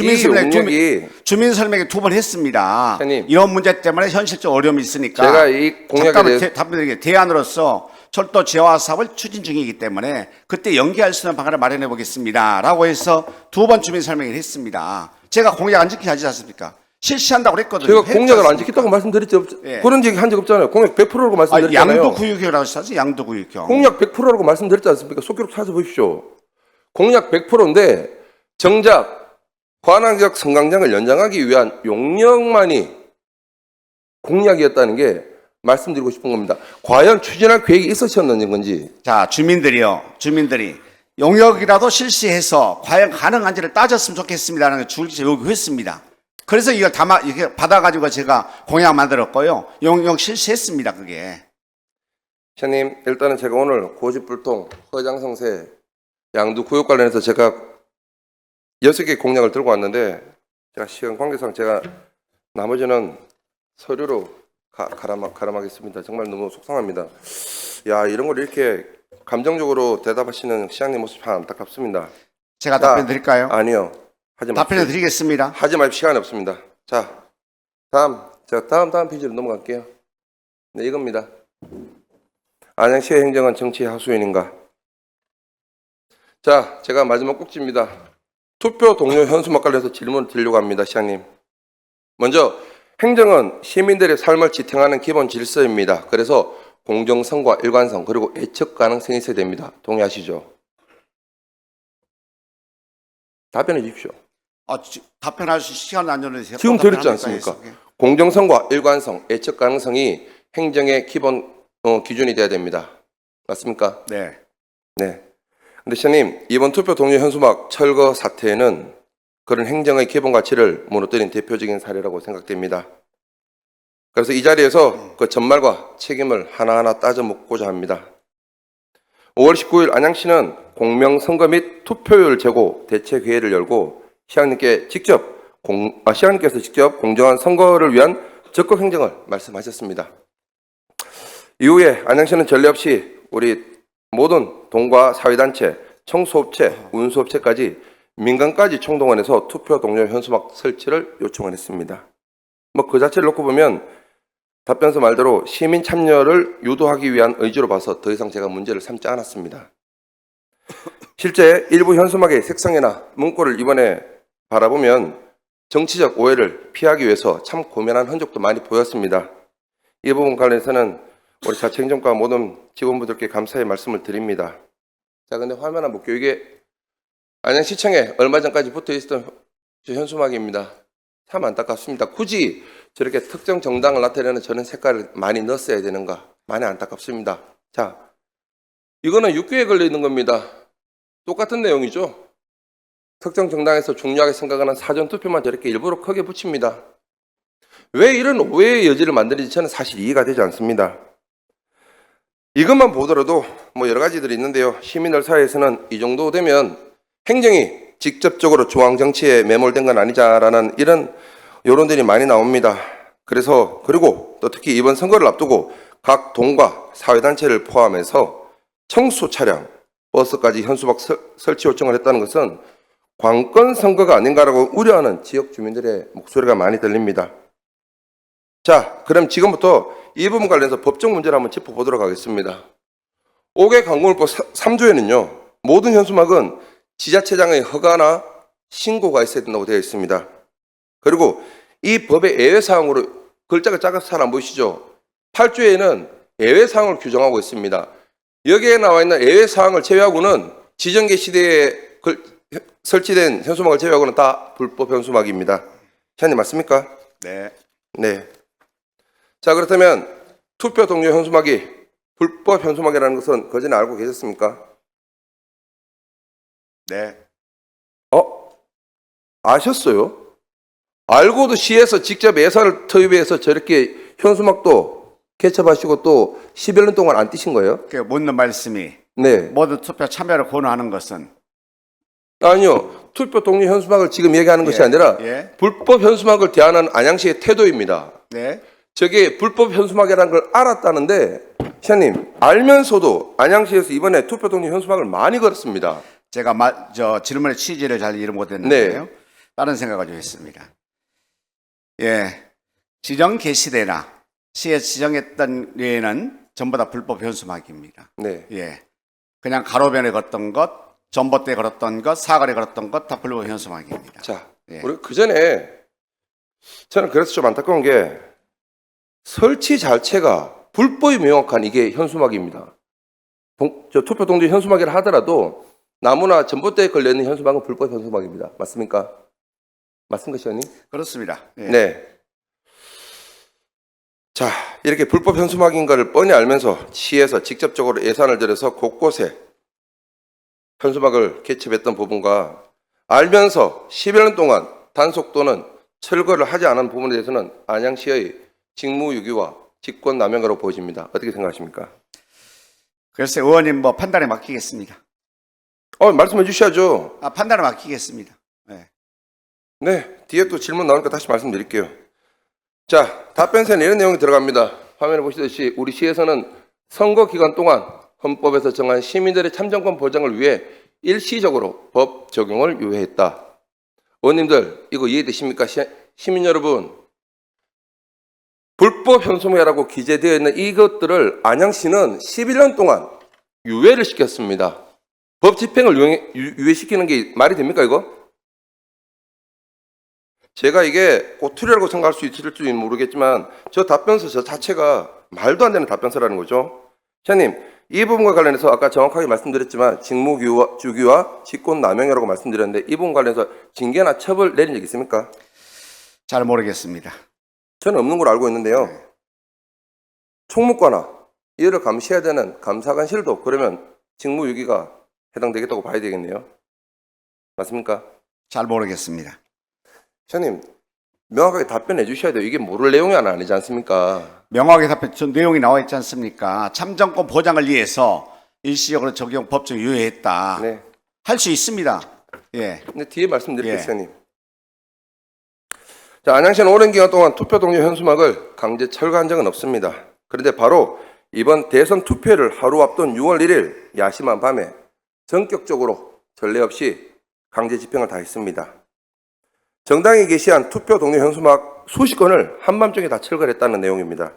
Speaker 1: 이
Speaker 2: 주민 설명회 2번 했습니다.
Speaker 1: 시장님.
Speaker 2: 이런 문제 때문에 현실적 어려움이 있으니까
Speaker 1: 제가 이 공약에
Speaker 2: 잠깐만
Speaker 1: 대해서
Speaker 2: 답변드리게 대안으로서 철도 재화 사업을 추진 중이기 때문에 그때 연기할 수 있는 방안을 마련해 보겠습니다. 라고 해서 2번 주민 설명회를 했습니다. 제가 공약 안 지키지 않습니까? 실시한다고 그랬거든요.
Speaker 1: 제가
Speaker 2: 했지
Speaker 1: 공약을 안
Speaker 2: 않습니까?
Speaker 1: 지켰다고 말씀드렸죠.
Speaker 2: 예.
Speaker 1: 그런 얘기 한 적 없잖아요. 공약 100%라고 말씀드렸잖아요.
Speaker 2: 양도구역이라고 하셨죠? 양도구역형.
Speaker 1: 공약 100%라고 말씀드렸지 않습니까? 속기록 찾아보십시오. 공약 100%인데 정작 관악역 승강장을 연장하기 위한 용역만이 공약이었다는 게 말씀드리고 싶은 겁니다. 과연 추진할 계획이 있으셨는 건지.
Speaker 2: 자, 주민들이 용역이라도 실시해서 과연 가능한지를 따졌으면 좋겠습니다라는 걸 줄기 요구했습니다. 그래서 이걸 이렇게 받아가지고 제가 공약 만들었고요. 용역 실시했습니다, 그게.
Speaker 1: 시장님, 일단은 제가 오늘 고집불통, 허장성세, 양두 구역 관련해서 제가 6개 공약을 들고 왔는데 제가 시간 관계상 제가 나머지는 서류로 가름하겠습니다. 정말 너무 속상합니다. 야, 이런 걸 이렇게 감정적으로 대답하시는 시장님 모습 참 안타깝습니다.
Speaker 2: 제가
Speaker 1: 자,
Speaker 2: 답변 드릴까요?
Speaker 1: 아니요. 하지 마십시오.
Speaker 2: 답변해 드리겠습니다.
Speaker 1: 하지 마십시오. 시간이 없습니다. 자, 제가 다음 페이지로 넘어갈게요. 네, 이겁니다. 안양시의 행정은 정치의 하수인인가? 자, 제가 마지막 꼭지입니다. 투표 동료 현수막 관련해서 질문을 드리려고 합니다, 시장님. 먼저 행정은 시민들의 삶을 지탱하는 기본 질서입니다. 그래서 공정성과 일관성 그리고 예측 가능성이 있어야 됩니다. 동의하시죠? 답변해 주십시오.
Speaker 2: 답변할 수 시간 안 주세요.
Speaker 1: 지금 드렸지 않습니까? 공정성과 일관성, 예측 가능성이 행정의 기본 기준이 돼야 됩니다. 맞습니까?
Speaker 2: 네.
Speaker 1: 네. 근데 시장님, 이번 투표 동료 현수막 철거 사태는 그런 행정의 기본 가치를 무너뜨린 대표적인 사례라고 생각됩니다. 그래서 이 자리에서 그 전말과 책임을 하나하나 따져 묻고자 합니다. 5월 19일 안양시는 공명선거 및 투표율 제고 대책회의를 열고 시장님께서 직접 공정한 선거를 위한 적극 행정을 말씀하셨습니다. 이후에 안양시는 전례 없이 우리 모든 동과 사회단체, 청소업체, 운수업체까지 민간까지 총동원해서 투표 동료 현수막 설치를 요청을 했습니다. 그 자체를 놓고 보면 답변서 말대로 시민 참여를 유도하기 위한 의지로 봐서 더 이상 제가 문제를 삼지 않았습니다. 실제 일부 현수막의 색상이나 문구를 이번에 바라보면 정치적 오해를 피하기 위해서 참 고민한 흔적도 많이 보였습니다. 이 부분 관련해서는 우리 자치행정과 모든 직원분들께 감사의 말씀을 드립니다. 자, 근데 화면 한번 볼게요. 이게 안양시청에 얼마 전까지 붙어 있었던 현수막입니다. 참 안타깝습니다. 굳이 저렇게 특정 정당을 나타내는 저런 색깔을 많이 넣었어야 되는가? 많이 안타깝습니다. 자, 이거는 6개에 걸려 있는 겁니다. 똑같은 내용이죠. 특정 정당에서 중요하게 생각하는 사전투표만 저렇게 일부러 크게 붙입니다. 왜 이런 오해의 여지를 만드는지 저는 사실 이해가 되지 않습니다. 이것만 보더라도 여러 가지들이 있는데요. 시민들 사이에서는 이 정도 되면 행정이 직접적으로 중앙정치에 매몰된 건 아니자라는 이런 여론들이 많이 나옵니다. 그리고 또 특히 이번 선거를 앞두고 각 동과 사회단체를 포함해서 청소 차량, 버스까지 현수막 설치 요청을 했다는 것은 관건 선거가 아닌가라고 우려하는 지역 주민들의 목소리가 많이 들립니다. 자, 그럼 지금부터 이 부분 관련해서 법적 문제를 한번 짚어보도록 하겠습니다. 5개 강공을법 3조에는요. 모든 현수막은 지자체장의 허가나 신고가 있어야 된다고 되어 있습니다. 그리고 이 법의 예외사항으로 글자가 작아서 잘 안 보이시죠? 8조에는 예외사항을 규정하고 있습니다. 여기에 나와 있는 예외사항을 제외하고는 지정계 시대에 설치된 현수막을 제외하고는 다 불법 현수막입니다. 시장님 맞습니까?
Speaker 2: 네.
Speaker 1: 네. 자, 그렇다면 투표 동료 현수막이 불법 현수막이라는 것은 그 전에 알고 계셨습니까?
Speaker 2: 네.
Speaker 1: 아셨어요? 알고도 시에서 직접 예산을 투입해서 저렇게 현수막도 개첩하시고 또 11년 동안 안 띄신 거예요?
Speaker 2: 그 묻는 말씀이
Speaker 1: 네.
Speaker 2: 모두 투표 참여를 권유하는 것은
Speaker 1: 아니요. 투표 동료 현수막을 지금 얘기하는 것이 아니라
Speaker 2: 예.
Speaker 1: 불법 현수막을 대하는 안양시의 태도입니다.
Speaker 2: 네.
Speaker 1: 저게 불법 현수막이라는 걸 알았다는데 시장님 알면서도 안양시에서 이번에 투표 동료 현수막을 많이 걸었습니다.
Speaker 2: 제가 질문의 취지를 잘 이해 못했는데요.
Speaker 1: 네.
Speaker 2: 다른 생각을 좀 했습니다. 예, 지정 개시대나 시에 지정했던 외에는 전부 다 불법 현수막입니다.
Speaker 1: 네.
Speaker 2: 예, 그냥 가로변에 걸었던 것, 전봇대에 걸었던 것, 사거리에 걸었던 것 다 불법 현수막입니다.
Speaker 1: 자,
Speaker 2: 예.
Speaker 1: 우리 그 전에 저는 그래서 좀 안타까운 게 설치 자체가 불법이 명확한 이게 현수막입니다. 저 투표 동조 현수막이라 하더라도 나무나 전봇대에 걸려 있는 현수막은 불법 현수막입니다. 맞습니까? 맞습니까, 시장님?
Speaker 2: 그렇습니다. 예.
Speaker 1: 네. 자, 이렇게 불법 현수막인 걸 뻔히 알면서 시에서 직접적으로 예산을 들여서 곳곳에 현수막을 개첩했던 부분과 알면서 11년 동안 단속 또는 철거를 하지 않은 부분에 대해서는 안양시의 직무유기와 직권남용으로 보여집니다. 어떻게 생각하십니까?
Speaker 2: 글쎄 의원님 뭐 판단에 맡기겠습니다.
Speaker 1: 말씀해 주셔야죠.
Speaker 2: 판단에 맡기겠습니다. 예.
Speaker 1: 네, 뒤에 또 질문 나오니까 다시 말씀드릴게요. 자, 답변서에 이런 내용이 들어갑니다. 화면에 보시듯이 우리 시에서는 선거 기간 동안 헌법에서 정한 시민들의 참정권 보장을 위해 일시적으로 법 적용을 유예했다. 의원님들 이거 이해되십니까? 시민 여러분, 불법 현수막이라고 기재되어 있는 이것들을 안양시는 11년 동안 유예를 시켰습니다. 법 집행을 유예시키는 게 말이 됩니까 이거? 제가 이게 꼬투리라고 생각할 수 있을지 모르겠지만 저 답변서 저 자체가 말도 안 되는 답변서라는 거죠. 시장님, 이 부분과 관련해서 아까 정확하게 말씀드렸지만 직무주기와 직권남용이라고 말씀드렸는데 이 부분 관련해서 징계나 처벌 내린 적 있습니까?
Speaker 2: 잘 모르겠습니다.
Speaker 1: 저는 없는 걸로 알고 있는데요. 총무과나 이를 감시해야 되는 감사관실도 그러면 직무유기가 해당되겠다고 봐야 되겠네요. 맞습니까?
Speaker 2: 잘 모르겠습니다.
Speaker 1: 시장님, 명확하게 답변해 주셔야 돼요. 이게 모를 내용이 아니지 않습니까?
Speaker 2: 명확하게 답변, 저 내용이 나와 있지 않습니까? 참정권 보장을 위해서 일시적으로 적용 법정 유예했다.
Speaker 1: 네.
Speaker 2: 할 수 있습니다. 예.
Speaker 1: 근데 뒤에 말씀드릴게요,
Speaker 2: 예.
Speaker 1: 시장님. 자, 안양시는 오랜 기간 동안 투표 동료 현수막을 강제 철거한 적은 없습니다. 그런데 바로 이번 대선 투표를 하루 앞둔 6월 1일 야심한 밤에 전격적으로 전례 없이 강제 집행을 다 했습니다. 정당이 게시한 투표 동료 현수막 수십 건을 한밤중에 다 철거를 했다는 내용입니다.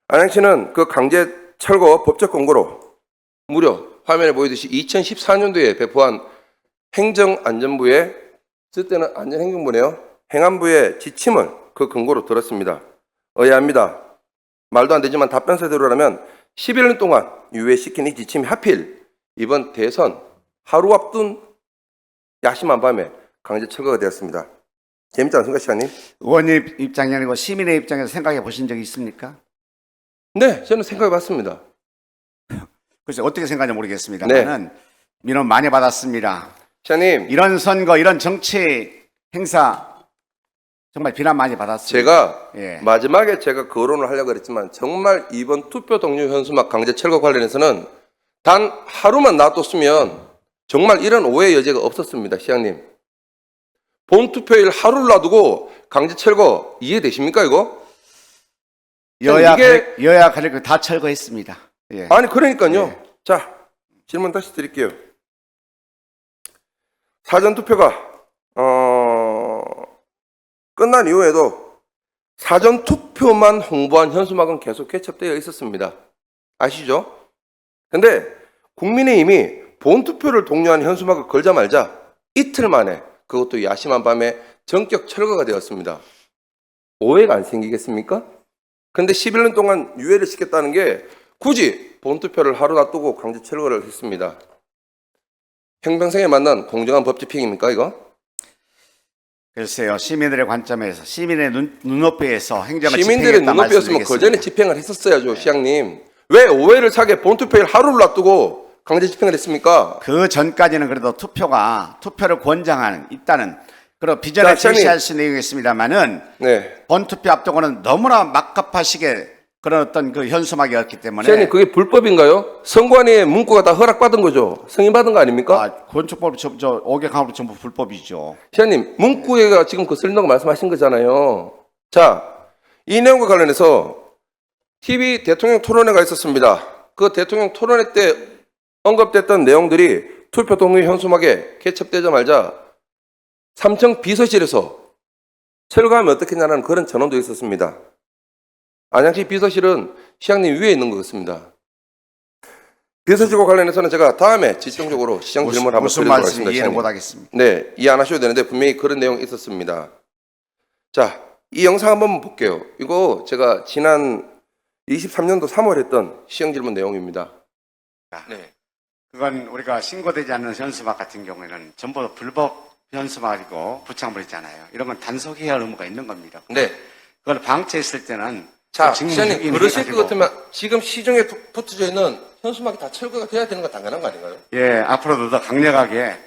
Speaker 1: 안양시는 그 강제 철거 법적 권고로 무려 화면에 보이듯이 2014년도에 배포한 행정안전부의, 저 때는 안전행정부네요. 행안부의 지침을 그 근거로 들었습니다. 의아합니다. 말도 안 되지만 답변서대로라면 11년 동안 유예시킨 이 지침이 하필 이번 대선 하루 앞둔 야심한 밤에 강제 철거가 되었습니다. 재밌지 않습니까, 시장님?
Speaker 2: 의원님 입장이 아니고 시민의 입장에서 생각해 보신 적이 있습니까?
Speaker 1: 네, 저는 생각해 봤습니다.
Speaker 2: 글쎄 어떻게 생각하는지 모르겠습니다만은 민원 많이 받았습니다.
Speaker 1: 시장님,
Speaker 2: 이런 선거, 이런 정치 행사 정말 비난 많이 받았습니다.
Speaker 1: 제가
Speaker 2: 예.
Speaker 1: 마지막에 제가 거론을 하려고 그랬지만 정말 이번 투표 동료 현수막 강제 철거 관련해서는 단 하루만 놔뒀으면 정말 이런 오해 여지가 없었습니다, 시장님. 본투표일 하루를 놔두고 강제 철거 이해되십니까, 이거?
Speaker 2: 여야 가리고 다 철거했습니다. 예.
Speaker 1: 아니, 그러니까요.
Speaker 2: 네.
Speaker 1: 자, 질문 다시 드릴게요. 사전투표가 끝난 이후에도 사전투표만 홍보한 현수막은 계속 개첩되어 있었습니다. 아시죠? 근데 국민의힘이 본투표를 독려한 현수막을 걸자 말자 이틀 만에 그것도 야심한 밤에 전격 철거가 되었습니다. 오해가 안 생기겠습니까? 근데 11년 동안 유예를 시켰다는 게 굳이 본투표를 하루 놔두고 강제 철거를 했습니다. 평평생에 만난 공정한 법 집행입니까, 이거?
Speaker 2: 글쎄요, 시민들의 관점에서, 시민의 눈높이에서 행정을
Speaker 1: 시민들의
Speaker 2: 집행했다
Speaker 1: 눈높이였으면 그 전에
Speaker 2: 말씀드리겠습니다.
Speaker 1: 집행을 했었어야죠, 시장님. 왜 오해를 사게 본투표일 하루를 놔두고 강제 집행을 했습니까?
Speaker 2: 그 전까지는 그래도 투표를 권장하는 있다는 그리고 비전에
Speaker 1: 자, 시장님.
Speaker 2: 제시할 수 있는 내용이었습니다만은
Speaker 1: 네.
Speaker 2: 본투표 앞두고는 너무나 막갑하시게 그런 어떤 그 현수막이었기 때문에
Speaker 1: 시장님 그게 불법인가요? 선관위의 문구가 다 허락받은 거죠. 승인받은 거 아닙니까?
Speaker 2: 아, 건축법 저 5개 강으로 전부 불법이죠.
Speaker 1: 시장님 문구에가 지금 거슬린다고 말씀하신 거잖아요. 자, 이 내용과 관련해서 TV 대통령 토론회가 있었습니다. 그 대통령 토론회 때 언급됐던 내용들이 투표 동의 현수막에 개첩되자마자 삼청 비서실에서 철거하면 어떻겠냐는 그런 전원도 있었습니다. 안양시 비서실은 시장님 위에 있는 것 같습니다. 비서실과 관련해서는 제가 다음에 집중적으로 시장 질문을 한번
Speaker 2: 무슨
Speaker 1: 드리도록
Speaker 2: 말씀
Speaker 1: 하겠습니다.
Speaker 2: 이해를
Speaker 1: 시장님.
Speaker 2: 못하겠습니다.
Speaker 1: 네, 이해 안 하셔도 되는데 분명히 그런 내용이 있었습니다. 자, 이 영상 한번 볼게요. 이거 제가 지난 23년도 3월 했던 시정 질문 내용입니다. 네.
Speaker 2: 그건 우리가 신고되지 않는 현수막 같은 경우에는 전부 불법 현수막이고 부착물이잖아요. 이런 건 단속해야 할 의무가 있는 겁니다.
Speaker 1: 네.
Speaker 2: 그걸 방치했을 때는
Speaker 1: 자,
Speaker 2: 직무
Speaker 1: 시장님
Speaker 2: 유기를
Speaker 1: 그러실 것
Speaker 2: 해가지고-
Speaker 1: 같으면 지금 시중에 붙어져 있는 현수막이 다 철거가 돼야 되는 건 당연한 거 아닌가요?
Speaker 2: 예, 앞으로도 더 강력하게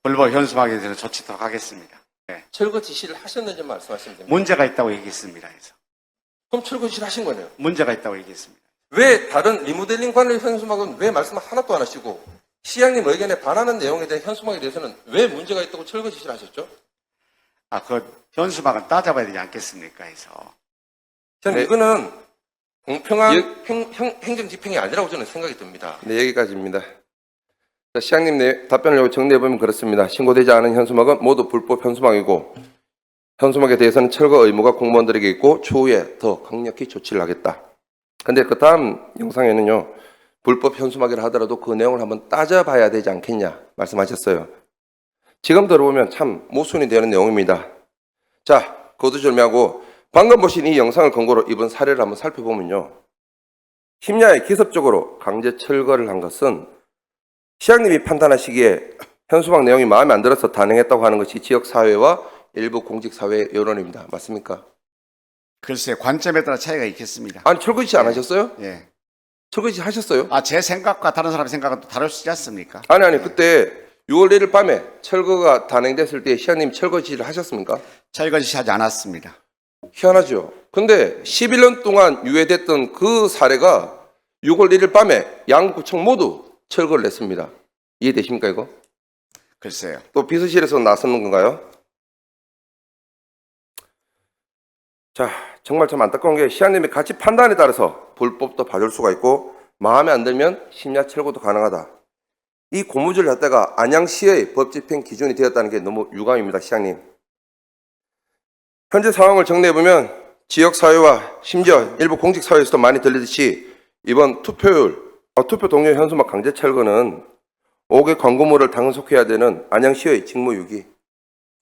Speaker 2: 불법 현수막에 대해서 조치토록 하겠습니다. 예.
Speaker 1: 철거 지시를 하셨는지 말씀하시면 됩니다.
Speaker 2: 문제가 있다고 얘기했습니다. 그래서
Speaker 1: 그럼 철거 지시를 하신 거네요.
Speaker 2: 문제가 있다고 얘기했습니다.
Speaker 1: 왜 다른 리모델링 관련 현수막은 왜 말씀 하나도 안 하시고 시장님 의견에 반하는 내용에 대한 현수막에 대해서는 왜 문제가 있다고 철거 지시를 하셨죠?
Speaker 2: 아, 그 현수막은 따져봐야 되지 않겠습니까? 해서
Speaker 1: 저는
Speaker 3: 네.
Speaker 1: 이거는 공평한
Speaker 3: 예.
Speaker 1: 행정 집행이 아니라고 저는 생각이 듭니다. 네, 여기까지입니다. 자, 시장님 답변을 정리해보면 그렇습니다. 신고되지 않은 현수막은 모두 불법 현수막이고 현수막에 대해서는 철거 의무가 공무원들에게 있고 추후에 더 강력히 조치를 하겠다. 근데 그 다음 영상에는요. 불법 현수막이라 하더라도 그 내용을 한번 따져봐야 되지 않겠냐 말씀하셨어요. 지금 들어보면 참 모순이 되는 내용입니다. 자, 거두절미하고 방금 보신 이 영상을 근거로 이번 사례를 한번 살펴보면요. 심야에 기습적으로 강제 철거를 한 것은 시장님이 판단하시기에 현수막 내용이 마음에 안 들어서 단행했다고 하는 것이 지역사회와 일부 공직사회의 여론입니다. 맞습니까?
Speaker 2: 글쎄 관점에 따라 차이가 있겠습니다.
Speaker 1: 아니 철거 지시 안 하셨어요?
Speaker 2: 예.
Speaker 1: 철거 지시 하셨어요?
Speaker 2: 아, 제 생각과 다른 사람의 생각은 또 다를 수 있지 않습니까?
Speaker 1: 아니 그때 6월 1일 밤에 철거가 단행됐을 때 시장님 철거 지시를 하셨습니까?
Speaker 2: 철거 지시하지 않았습니다.
Speaker 1: 희한하죠. 근데 11년 동안 유예됐던 그 사례가 6월 1일 밤에 양구청 모두 철거를 냈습니다. 이해되십니까 이거?
Speaker 2: 글쎄요.
Speaker 1: 또 비서실에서 나서는 건가요? 자, 정말 참 안타까운 게 시장님의 가치 판단에 따라서 불법도 봐줄 수가 있고 마음에 안 들면 심야 철거도 가능하다. 이 고무줄 자체가 안양시의 법 집행 기준이 되었다는 게 너무 유감입니다, 시장님. 현재 상황을 정리해보면 지역사회와 심지어 일부 공직사회에서도 많이 들리듯이 이번 투표 동료 현수막 강제 철거는 5개 광고물을 단속해야 되는 안양시의 직무유기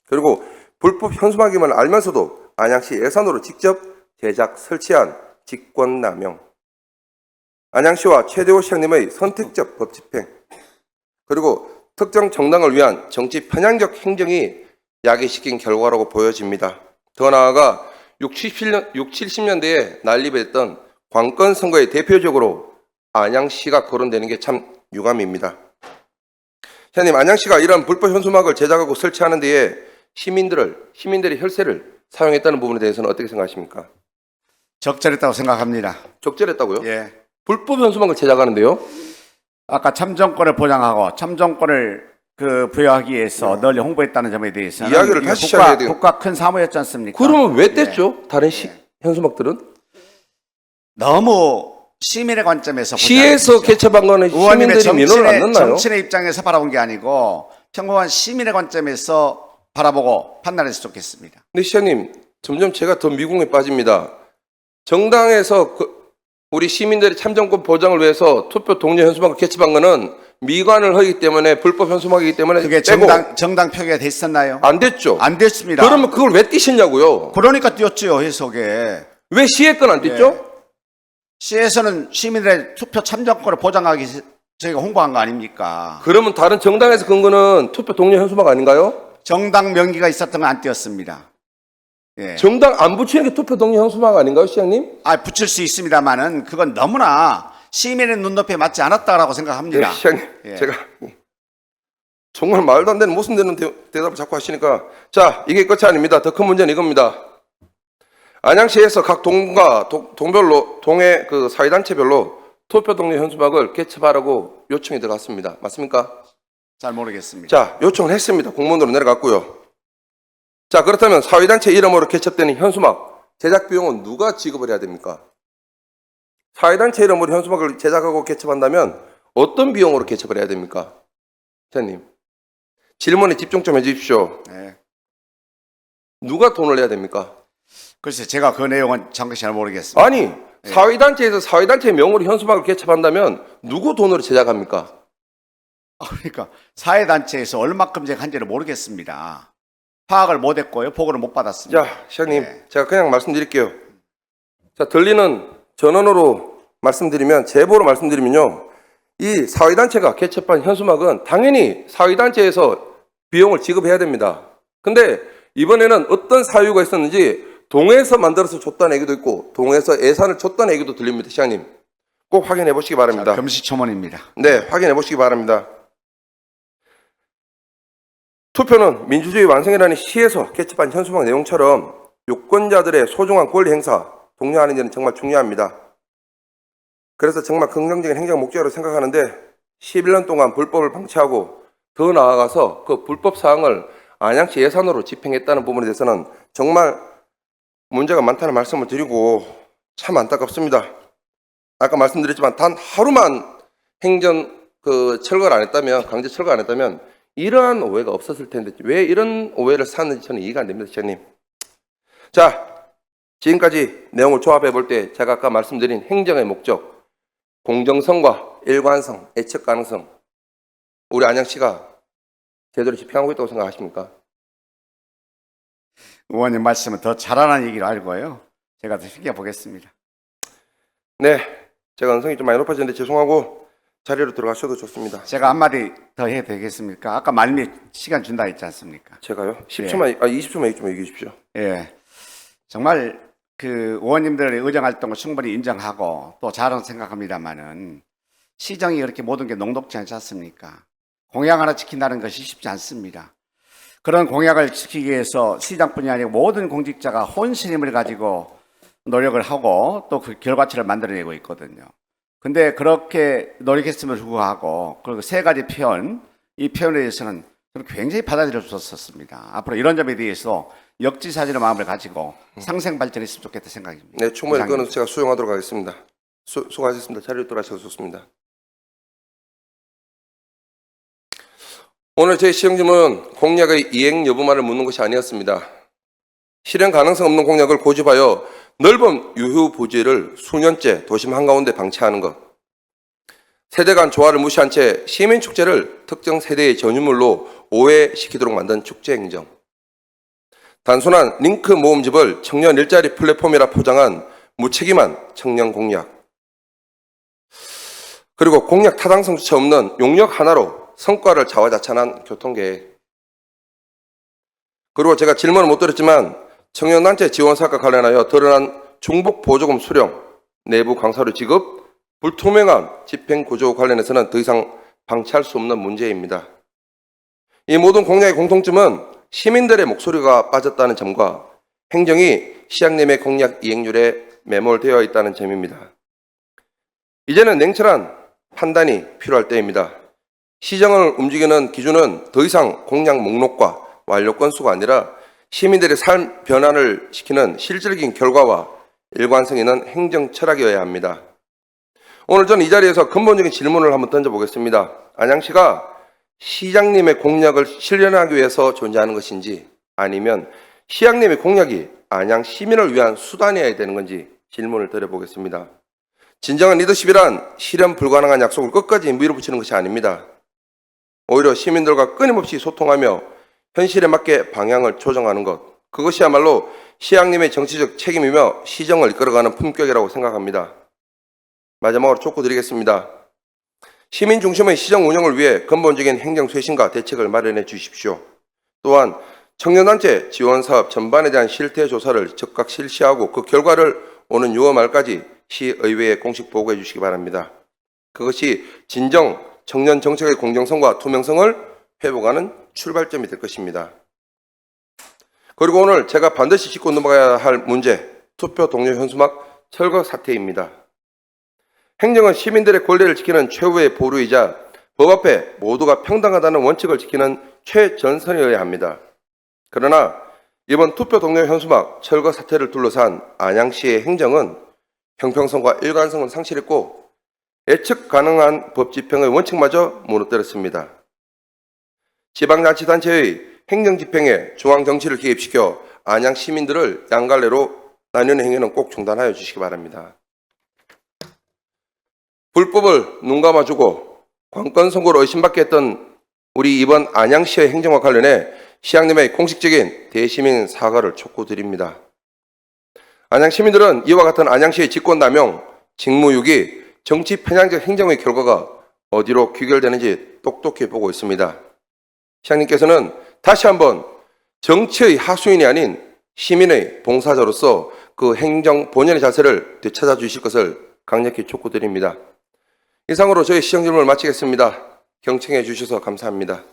Speaker 1: 그리고 불법 현수막임을 알면서도 안양시 예산으로 직접 제작, 설치한 직권남용 안양시와 최대호 시장님의 선택적 법 집행 그리고 특정 정당을 위한 정치 편향적 행정이 야기시킨 결과라고 보여집니다. 더 나아가 60, 70년대에 난립했던 관건 선거의 대표적으로 안양시가 거론되는 게 참 유감입니다. 시장님, 안양시가 이러한 불법 현수막을 제작하고 설치하는 데에 시민들의 혈세를 사용했다는 부분에 대해서는 어떻게 생각하십니까?
Speaker 2: 적절했다고 생각합니다.
Speaker 1: 적절했다고요?
Speaker 2: 예.
Speaker 1: 불법 현수막을 제작하는데요?
Speaker 2: 아까 참정권을 보장하고 참정권을 부여하기 위해서 널리 홍보했다는 점에 대해서는
Speaker 1: 이야기를
Speaker 2: 이게
Speaker 1: 다시 시작해야 돼요.
Speaker 2: 국가 큰 사무였지 않습니까?
Speaker 1: 그러면 왜 뗐죠? 다른 현수막들은?
Speaker 2: 너무 시민의 관점에서
Speaker 1: 시에서
Speaker 2: 보자.
Speaker 1: 개최한 거는
Speaker 2: 의원님의
Speaker 1: 시민들이 민원을 안
Speaker 2: 정치인의,
Speaker 1: 넣나요?
Speaker 2: 정치인의 입장에서 바라본 게 아니고 평범한 시민의 관점에서 바라보고 판단해서 좋겠습니다.
Speaker 1: 근데 시장님, 점점 제가 더 미궁에 빠집니다. 정당에서 우리 시민들의 참정권 보장을 위해서 투표 동료 현수막을 개최한 거는 미관을 하기 때문에 불법 현수막이기 때문에
Speaker 2: 그게
Speaker 1: 빼고
Speaker 2: 정당 표기가 됐었나요?
Speaker 1: 안 됐죠.
Speaker 2: 안 됐습니다.
Speaker 1: 그러면 그걸 왜 띄셨냐고요?
Speaker 2: 그러니까 띄었죠, 해석에.
Speaker 1: 왜 시의 건 안 띄죠?
Speaker 2: 시에서는 시민들의 투표 참정권을 보장하기 위해서 저희가 홍보한 거 아닙니까?
Speaker 1: 그러면 다른 정당에서 건 거는 투표 동료 현수막 아닌가요?
Speaker 2: 정당 명기가 있었던 건 안 띄었습니다. 예.
Speaker 1: 정당 안 붙이는 게 투표 동료 현수막 아닌가요, 시장님?
Speaker 2: 붙일 수 있습니다만은 그건 너무나 시민의 눈높이에 맞지 않았다라고 생각합니다.
Speaker 1: 네, 시장님,
Speaker 2: 예.
Speaker 1: 제가 정말 말도 안 되는 무슨 되는 대답을 자꾸 하시니까 자, 이게 끝이 아닙니다. 더 큰 문제는 이겁니다. 안양시에서 각 동과 동별로 동의 그 사회단체별로 투표 동료 현수막을 개첩하라고 요청이 들어갔습니다. 맞습니까?
Speaker 2: 잘 모르겠습니다.
Speaker 1: 자, 요청을 했습니다. 공무원으로 내려갔고요. 자, 그렇다면 사회단체 이름으로 개첩되는 현수막 제작 비용은 누가 지급을 해야 됩니까? 사회단체 이름으로 현수막을 제작하고 개첩한다면 어떤 비용으로 개첩을 해야 됩니까? 기자님, 질문에 집중 좀 해주십시오.
Speaker 2: 네.
Speaker 1: 누가 돈을 내야 됩니까?
Speaker 2: 글쎄 제가 그 내용은 정확히 잘 모르겠습니다.
Speaker 1: 아니, 사회단체에서 사회단체 명으로 현수막을 개첩한다면 누구 돈으로 제작합니까?
Speaker 2: 그러니까 사회단체에서 얼마큼 제작한지를 모르겠습니다. 파악을 못했고요. 보고를 못 받았습니다.
Speaker 1: 자, 시장님,
Speaker 2: 네.
Speaker 1: 제가 그냥 말씀드릴게요. 자, 들리는 전원으로 말씀드리면, 제보로 말씀드리면요. 이 사회단체가 개첩한 현수막은 당연히 사회단체에서 비용을 지급해야 됩니다. 근데 이번에는 어떤 사유가 있었는지 동에서 만들어서 줬다는 얘기도 있고 동에서 예산을 줬다는 얘기도 들립니다. 시장님, 꼭 확인해 보시기 바랍니다.
Speaker 2: 자, 금시초문입니다.
Speaker 1: 네, 확인해 보시기 바랍니다. 투표는 민주주의 완성이라는 시에서 개첩한 현수막 내용처럼 유권자들의 소중한 권리 행사, 독려하는 데는 정말 중요합니다. 그래서 정말 긍정적인 행정 목적으로 생각하는데 11년 동안 불법을 방치하고 더 나아가서 그 불법 사항을 안양시 예산으로 집행했다는 부분에 대해서는 정말 문제가 많다는 말씀을 드리고 참 안타깝습니다. 아까 말씀드렸지만 단 하루만 행정 철거를 안 했다면, 강제 철거 안 했다면 이러한 오해가 없었을 텐데 왜 이런 오해를 샀는지 저는 이해가 안 됩니다, 시장님. 자, 지금까지 내용을 조합해 볼 때 제가 아까 말씀드린 행정의 목적, 공정성과 일관성, 예측 가능성, 우리 안양시가 제대로 집행하고 있다고 생각하십니까?
Speaker 2: 의원님 말씀은 더 잘하는 얘기를 알고요. 제가 더 쉽게 보겠습니다.
Speaker 1: 네, 제가 언성이 좀 많이 높아졌는데 죄송하고 자리로 들어가셔도 좋습니다.
Speaker 2: 제가 한마디 더 해도 되겠습니까? 아까 말미 시간 준다 했지 않습니까?
Speaker 1: 제가요? 10초만, 20초만 좀 얘기해 주십시오.
Speaker 2: 예. 정말 그 의원님들의 의정 활동을 충분히 인정하고 또 잘은 생각합니다만은 시정이 그렇게 모든 게 녹록지 않지 않습니까? 공약 하나 지킨다는 것이 쉽지 않습니다. 그런 공약을 지키기 위해서 시장뿐이 아니고 모든 공직자가 혼신 힘을 가지고 노력을 하고 또 그 결과치를 만들어내고 있거든요. 근데 그렇게 노력했음을 불구하고 그리고 세 가지 표현, 이 표현에 대해서는 저는 굉장히 받아들일 수 없었습니다. 앞으로 이런 점에 대해서 역지사지의 마음을 가지고 상생 발전했으면 좋겠다 생각입니다.
Speaker 1: 네, 충분히 그거는 제가 수용하도록 하겠습니다. 수고하셨습니다. 자리로 돌아가셔서 좋습니다. 오늘 제 시행질문은 공약의 이행 여부만을 묻는 것이 아니었습니다. 실현 가능성 없는 공약을 고집하여 넓은 유휴 부지를 수년째 도심 한가운데 방치하는 것, 세대 간 조화를 무시한 채 시민축제를 특정 세대의 전유물로 오해시키도록 만든 축제행정, 단순한 링크 모음집을 청년 일자리 플랫폼이라 포장한 무책임한 청년 공약, 그리고 공약 타당성조차 없는 용역 하나로 성과를 자화자찬한 교통계획, 그리고 제가 질문을 못 드렸지만 청년단체 지원 사업과 관련하여 드러난 중복 보조금 수령, 내부 강사료 지급, 불투명한 집행구조 관련해서는 더 이상 방치할 수 없는 문제입니다. 이 모든 공약의 공통점은 시민들의 목소리가 빠졌다는 점과 행정이 시장님의 공약 이행률에 매몰되어 있다는 점입니다. 이제는 냉철한 판단이 필요할 때입니다. 시정을 움직이는 기준은 더 이상 공약 목록과 완료 건수가 아니라 시민들의 삶 변화를 시키는 실질적인 결과와 일관성 있는 행정 철학이어야 합니다. 오늘 저는 이 자리에서 근본적인 질문을 한번 던져보겠습니다. 안양시가 시장님의 공약을 실현하기 위해서 존재하는 것인지 아니면 시장님의 공약이 안양 시민을 위한 수단이어야 되는 건지 질문을 드려보겠습니다. 진정한 리더십이란 실현 불가능한 약속을 끝까지 밀어붙이는 것이 아닙니다. 오히려 시민들과 끊임없이 소통하며 현실에 맞게 방향을 조정하는 것, 그것이야말로 시장님의 정치적 책임이며 시정을 이끌어가는 품격이라고 생각합니다. 마지막으로 촉구드리겠습니다. 시민 중심의 시정 운영을 위해 근본적인 행정 쇄신과 대책을 마련해 주십시오. 또한 청년단체 지원사업 전반에 대한 실태 조사를 즉각 실시하고 그 결과를 오는 6월 말까지 시의회에 공식 보고해 주시기 바랍니다. 그것이 진정 청년 정책의 공정성과 투명성을 회복하는 출발점이 될 것입니다. 그리고 오늘 제가 반드시 짚고 넘어가야 할 문제, 투표 동료 현수막 철거 사태입니다. 행정은 시민들의 권리를 지키는 최후의 보루이자 법 앞에 모두가 평등하다는 원칙을 지키는 최전선이어야 합니다. 그러나 이번 투표 동료 현수막 철거 사태를 둘러싼 안양시의 행정은 형평성과 일관성을 상실했고 예측 가능한 법 집행의 원칙마저 무너뜨렸습니다. 지방자치단체의 행정집행에 중앙정치를 개입시켜 안양 시민들을 양갈래로 나뉘는 행위는 꼭 중단하여 주시기 바랍니다. 불법을 눈감아주고 관건 선고로 의심받게 했던 우리 이번 안양시의 행정과 관련해 시장님의 공식적인 대시민 사과를 촉구드립니다. 안양 시민들은 이와 같은 안양시의 직권남용, 직무유기, 정치 편향적 행정의 결과가 어디로 귀결되는지 똑똑히 보고 있습니다. 시장님께서는 다시 한번 정치의 하수인이 아닌 시민의 봉사자로서 그 행정 본연의 자세를 되찾아 주실 것을 강력히 촉구드립니다. 이상으로 저희 시정 질문을 마치겠습니다. 경청해 주셔서 감사합니다.